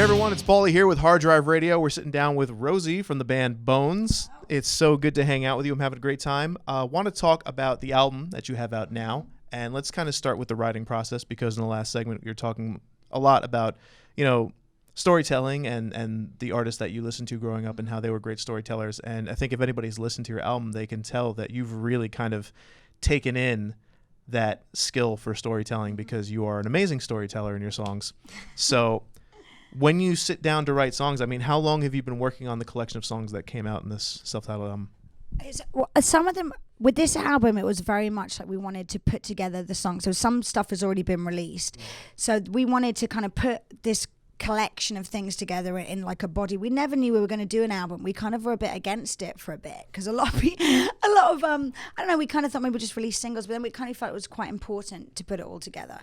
Hey everyone, it's Paulie here with HardDrive Radio. We're sitting down with Rosie from the band Bones. It's so good to hang out with you. I'm having a great time. I want to talk about the album that you have out now, and let's kind of start with the writing process, because in the last segment you're talking a lot about, storytelling and the artists that you listened to growing up and how they were great storytellers. And I think if anybody's listened to your album, they can tell that you've really kind of taken in that skill for storytelling, because you are an amazing storyteller in your songs. So when you sit down to write songs, I mean, how long have you been working on the collection of songs that came out in this self-titled album? Some of them, with this album, it was very much like we wanted to put together the songs. So some stuff has already been released. So we wanted to kind of put this collection of things together in like a body. We never knew we were going to do an album. We kind of were a bit against it for a bit, because a lot of I don't know, we kind of thought maybe we'll just release singles, but then we kind of felt it was quite important to put it all together.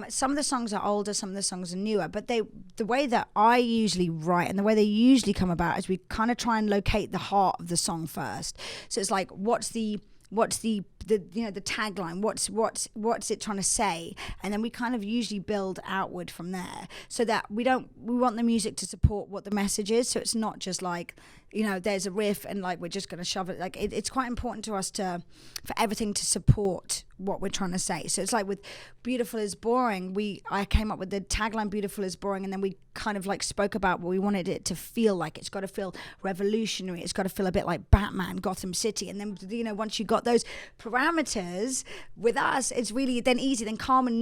Some of the songs are older, some of the songs are newer, but the way that I usually write and the way they usually come about is we kind of try and locate the heart of the song first. So it's like, what's the tagline, what's it trying to say, and then we kind of usually build outward from there, so that we want the music to support what the message is. So it's not just like, there's a riff and like we're just going to shove it. Like it's quite important to us for everything to support what we're trying to say. So it's like with Beautiful is Boring, I came up with the tagline Beautiful is Boring, and then we kind of like spoke about what we wanted it to feel like. It's got to feel revolutionary, it's got to feel a bit like Batman, Gotham City. And then once you got those parameters with us, it's really then easy. Then Carmen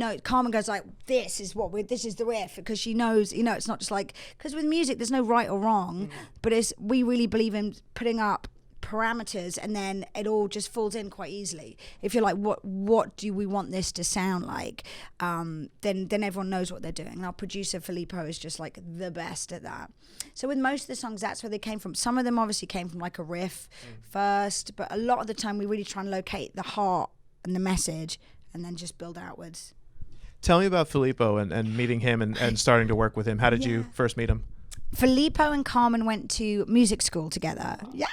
goes like, this is the riff, because she knows, it's not just like, because with music there's no right or wrong, but we really believe in putting up parameters, and then it all just falls in quite easily. If you're like, what do we want this to sound like, then everyone knows what they're doing. And our producer Filippo is just like the best at that. So with most of the songs, that's where they came from. Some of them obviously came from like a riff first, but a lot of the time we really try and locate the heart and the message, and then just build outwards. Tell me about Filippo and meeting him and starting to work with him. How did you first meet him? Filippo and Carmen went to music school together. Yeah.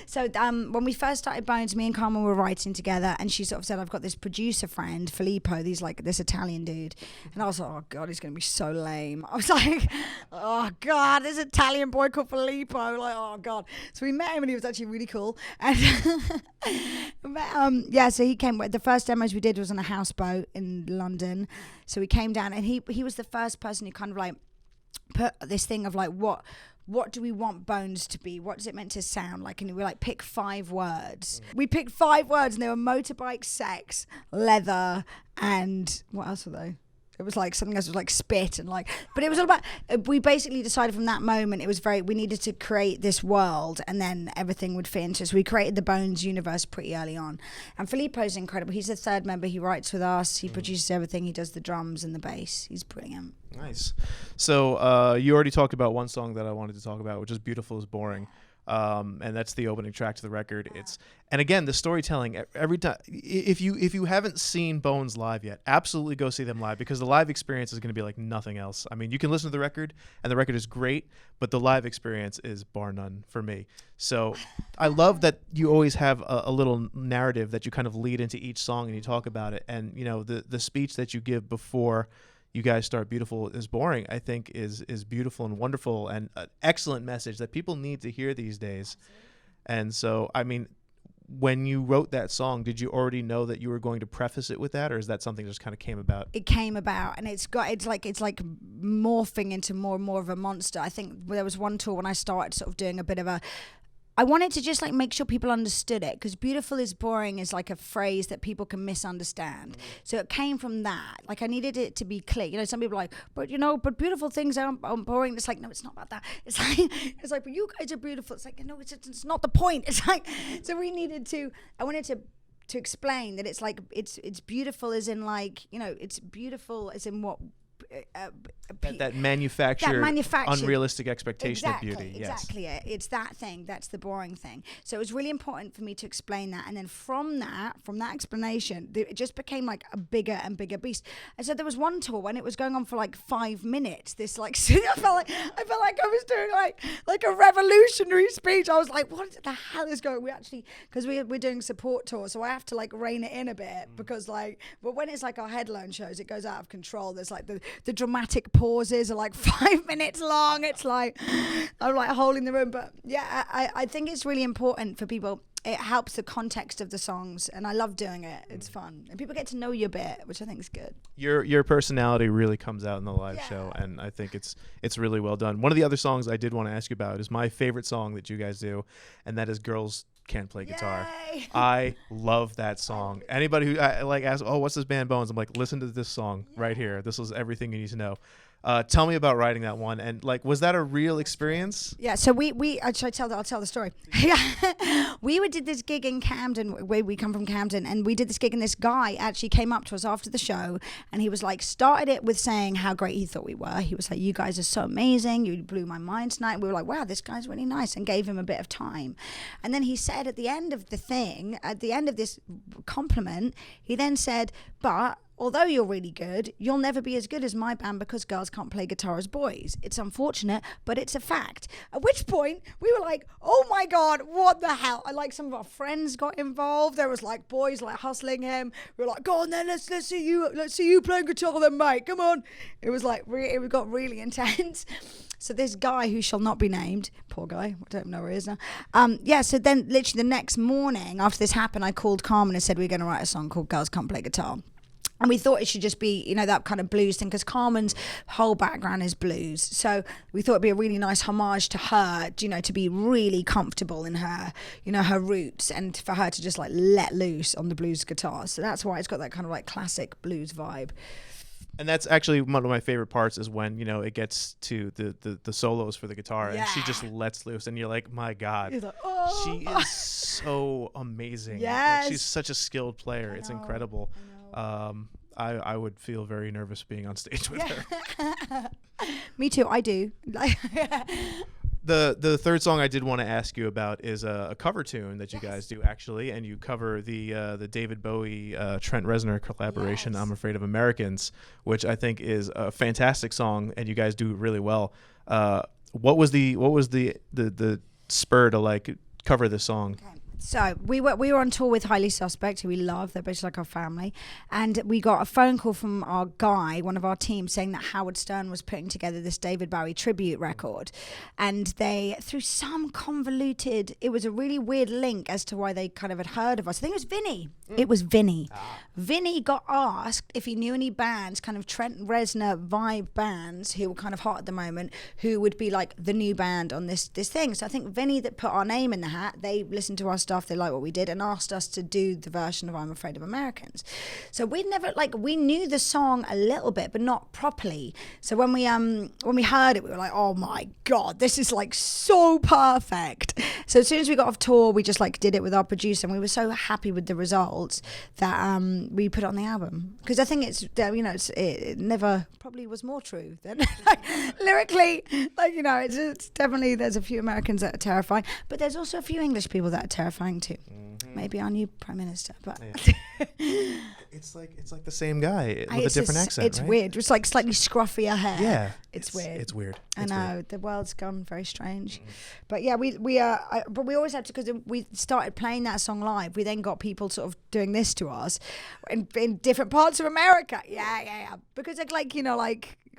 So when we first started Bones, me and Carmen were writing together, and she sort of said, I've got this producer friend, Filippo, he's like this Italian dude. And I was like, oh God, he's going to be so lame. I was like, oh God, this Italian boy called Filippo. Like, oh God. So we met him, and he was actually really cool. And so he came. The first demos we did was on a houseboat in London. So we came down, and he was the first person who kind of like put this thing of like, what do we want Bones to be? What is it meant to sound like? And we were like, pick 5 words. We picked 5 words, and they were motorbike, sex, leather, and what else were they? It was like something else, was like spit, and like, but it was all about, we basically decided from that moment, we needed to create this world, and then everything would fit into it. So we created the Bones universe pretty early on. And Filippo's incredible. He's the third member. He writes with us. He produces everything. He does the drums and the bass. He's brilliant. Nice. So you already talked about one song that I wanted to talk about, which is Beautiful is Boring. And that's the opening track to the record. And again, the storytelling every time. If you haven't seen Bones live yet, absolutely go see them live, because the live experience is going to be like nothing else. I mean, you can listen to the record, and the record is great, but the live experience is bar none for me. So I love that you always have a little narrative that you kind of lead into each song, and you talk about it. And the speech that you give before you guys start Beautiful is Boring, I think is beautiful and wonderful, and an excellent message that people need to hear these days. And so, I mean, when you wrote that song, did you already know that you were going to preface it with that, or is that something that just kind of came about? It came about, and it's like morphing into more and more of a monster. I think there was one tour when I started sort of doing a bit of I wanted to just like make sure people understood it, because Beautiful is Boring is like a phrase that people can misunderstand. So it came from that. Like, I needed it to be clear. Some people are like, but beautiful things aren't boring. It's like, no, it's not about that. It's like, but you guys are beautiful. It's like, no, it's not the point. It's like, so I wanted to explain that it's like, it's beautiful as in like, it's beautiful as in what, that manufactured unrealistic expectation of beauty. Exactly. It's that thing. That's the boring thing. So it was really important for me to explain that. And then from that explanation, it just became like a bigger and bigger beast. And so there was one tour when it was going on for like 5 minutes. This like, I felt like I was doing like a revolutionary speech. I was like, what the hell is going on? We actually, because we're doing support tour, so I have to like rein it in a bit, because like, but when it's like our headline shows, it goes out of control. There's like the dramatic pauses are like 5 minutes long. It's like I'm like holding the room. But yeah, I think it's really important for people. It helps the context of the songs, and I love doing it. It's fun, and people get to know you a bit, which I think is good. Your personality really comes out in the live show, and I think it's really well done. One of the other songs I did want to ask you about is my favorite song that you guys do, and that is "Girls Can't Play Guitar." Yay! I love that song. Anybody who like asks, "Oh, what's this band Bones?" I'm like, listen to this song right here. This is everything you need to know. Tell me about writing that one, and like, was that a real experience? Yeah, so I'll tell the story. Yeah, we did this gig in Camden, where we come from Camden, and we did this gig, and this guy actually came up to us after the show, and he was like, started it with saying how great he thought we were. He was like, "You guys are so amazing, you blew my mind tonight." We were like, "Wow, this guy's really nice," and gave him a bit of time. And then he said at the end of the thing, at the end of this compliment, he then said, "But although you're really good, you'll never be as good as my band because girls can't play guitar as boys. It's unfortunate, but it's a fact." At which point we were like, "Oh my God, what the hell?" And like some of our friends got involved. There was like boys like hustling him. We were like, "Go on then, let's see you playing guitar then, mate. Come on." It was like it got really intense. So this guy who shall not be named, poor guy, I don't know where he is now. So then literally the next morning after this happened, I called Carmen and said we were going to write a song called "Girls Can't Play Guitar." And we thought it should just be, that kind of blues thing, because Carmen's whole background is blues. So we thought it'd be a really nice homage to her, to be really comfortable in her, her roots, and for her to just like let loose on the blues guitar. So that's why it's got that kind of like classic blues vibe. And that's actually one of my favorite parts is when, it gets to the solos for the guitar and she just lets loose and you're like, my God, like, oh. She is so amazing. Yes. Like, she's such a skilled player. It's incredible. I would feel very nervous being on stage with her. Me too. I do. The third song I did want to ask you about is a cover tune that you guys do actually, and you cover the David Bowie Trent Reznor collaboration. I'm Afraid of Americans, which I think is a fantastic song, and you guys do it really well. What was the spur to like cover this song? Okay. So we were on tour with Highly Suspect, who we love. They're basically like our family. And we got a phone call from our guy, one of our team, saying that Howard Stern was putting together this David Bowie tribute record. And they, through some convoluted, it was a really weird link as to why they kind of had heard of us. I think it was Vinny. It was Vinny. Vinny got asked if he knew any bands, kind of Trent Reznor vibe bands, who were kind of hot at the moment, who would be like the new band on this thing. So I think Vinny that put our name in the hat, they listened to our stuff, they liked what we did, and asked us to do the version of I'm Afraid of Americans. So we knew the song a little bit, but not properly. So when we heard it, we were like, oh my God, this is like so perfect. So as soon as we got off tour, we just like did it with our producer, and we were so happy with the results that we put it on the album. Because I think it never probably was more true than lyrically. It's definitely, there's a few Americans that are terrifying, but there's also a few English people that are terrifying too. Mm-hmm. Maybe our new prime minister, but it's like the same guy with a different accent. It's weird. It's like slightly scruffier hair. Yeah, it's weird. It's weird. I know the world's gone very strange, but yeah, but we always had to, because we started playing that song live. We then got people sort of doing this to us in different parts of America. Yeah, because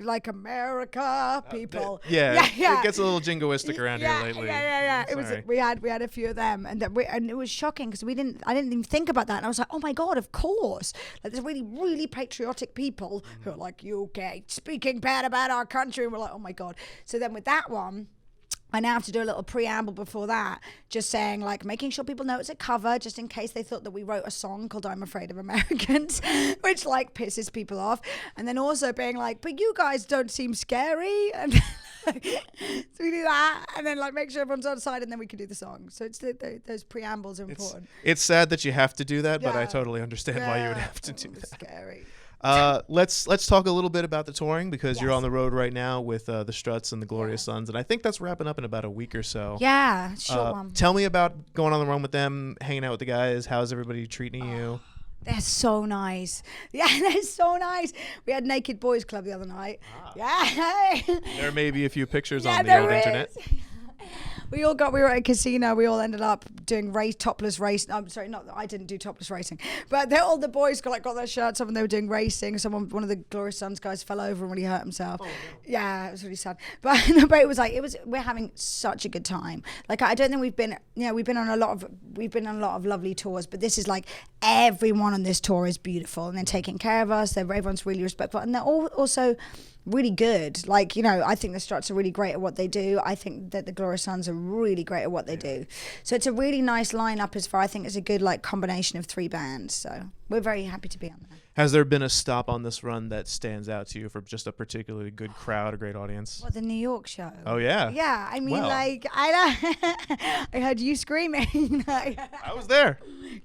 like America people. Yeah. It gets a little jingoistic around here lately. Yeah. It was we had a few of them, and it was shocking because I didn't even think about that, and I was like, oh my God, of course. Like there's really, really patriotic people who are like, UK speaking bad about our country, and we're like, oh my God. So then with that one, I now have to do a little preamble before that, just saying, like, making sure people know it's a cover, just in case they thought that we wrote a song called I'm Afraid of Americans, which, like, pisses people off. And then also being like, but you guys don't seem scary. And so we do that, and then, like, make sure everyone's on side, and then we can do the song. So it's those preambles are important. It's sad that you have to do that, but I totally understand why you would have to do that. Scary. Let's talk a little bit about the touring, because you're on the road right now with the Struts and the Glorious Sons, and I think that's wrapping up in about a week or so. Yeah, short one. Tell me about going on the road with them, hanging out with the guys. How's everybody treating you? They're so nice. Yeah, they're so nice. We had Naked Boys Club the other night. Yeah. There may be a few pictures on the old internet. We were at a casino. We all ended up doing topless race. I'm sorry, I didn't do topless racing, but all the boys got their shirts off and they were doing racing. One of the Glorious Sons guys fell over and really hurt himself. Oh, no. Yeah, it was really sad. But we're having such a good time. Like, I don't think we've been on a lot of lovely tours, but this is like everyone on this tour is beautiful and they're taking care of us. Everyone's really respectful and they're all also really good. Like, I think the Struts are really great at what they do. I think that the Glorious Sons are really great at what they do. So it's a really nice lineup I think it's a good like combination of 3 bands. So we're very happy to be on there. Has there been a stop on this run that stands out to you for just a particularly good crowd, a great audience? Well, the New York show. Oh, yeah. Yeah, I mean, I heard you screaming. I was there.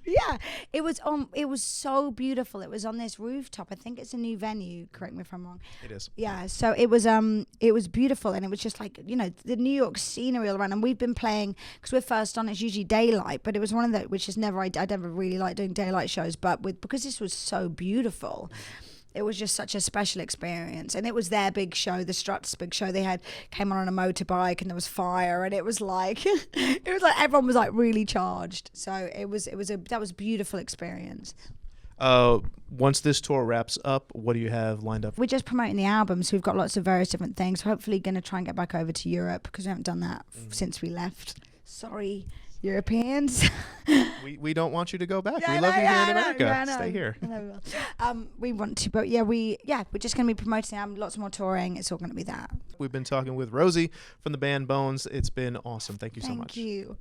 Yeah, it was so beautiful. It was on this rooftop. I think it's a new venue. Correct me if I'm wrong. It is. Yeah, so it was beautiful, and it was just like, the New York scenery all around. And we've been playing, because we're first on, it's usually daylight, but it was one of the, which is never, I never really like doing daylight shows, but because this was so beautiful, it was just such a special experience. And it was their big show, the Struts' big show. They came on a motorbike and there was fire, and it was like everyone was like really charged. So that was a beautiful experience. Once this tour wraps up, what do you have lined up? We're just promoting the album, so we've got lots of various different things. Hopefully going to try and get back over to Europe, because we haven't done that since we left. Sorry, Europeans. we don't want you to go back. We love you here in America. Stay here. We want to, but we're just going to be promoting the album, lots more touring. It's all going to be that. We've been talking with Rosie from the band Bones. It's been awesome. Thank you so much. Thank you.